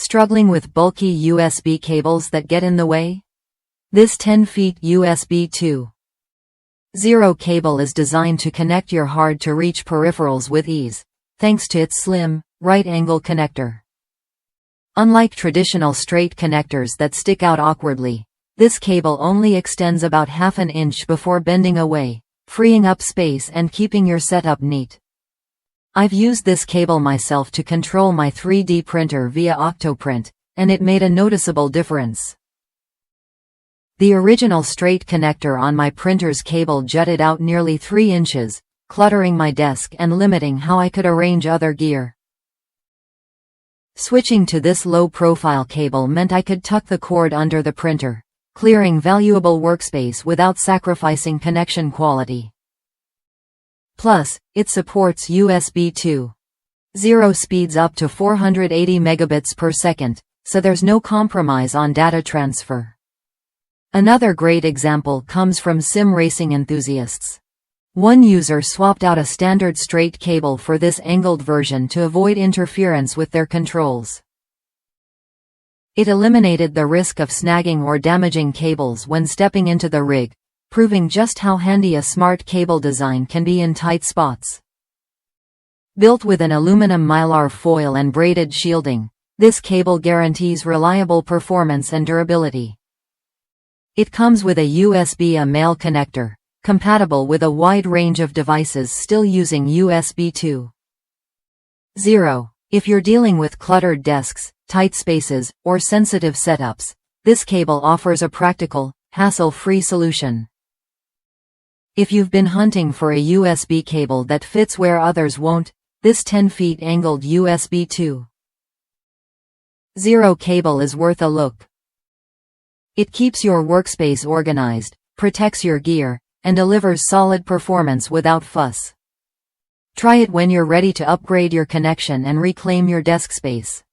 Struggling with bulky USB cables that get in the way? This 10 feet USB 2.0 cable is designed to connect your hard-to-reach peripherals with ease, thanks to its slim, right-angle connector. Unlike traditional straight connectors that stick out awkwardly, this cable only extends about half an inch before bending away, freeing up space and keeping your setup neat. I've used this cable myself to control my 3D printer via OctoPrint, and it made a noticeable difference. The original straight connector on my printer's cable jutted out nearly 3 inches, cluttering my desk and limiting how I could arrange other gear. Switching to this low-profile cable meant I could tuck the cord under the printer, clearing valuable workspace without sacrificing connection quality. Plus, it supports USB 2.0 speeds up to 480 megabits per second, so there's no compromise on data transfer. Another great example comes from sim racing enthusiasts. One user swapped out a standard straight cable for this angled version to avoid interference with their controls. It eliminated the risk of snagging or damaging cables when stepping into the rig, proving just how handy a smart cable design can be in tight spots. Built with an aluminum mylar foil and braided shielding, this cable guarantees reliable performance and durability. It comes with a USB male connector, compatible with a wide range of devices still using USB 2.0. If you're dealing with cluttered desks, tight spaces, or sensitive setups, this cable offers a practical, hassle-free solution. If you've been hunting for a USB cable that fits where others won't, this 10 feet angled USB 2.0 cable is worth a look. It keeps your workspace organized, protects your gear, and delivers solid performance without fuss. Try it when you're ready to upgrade your connection and reclaim your desk space.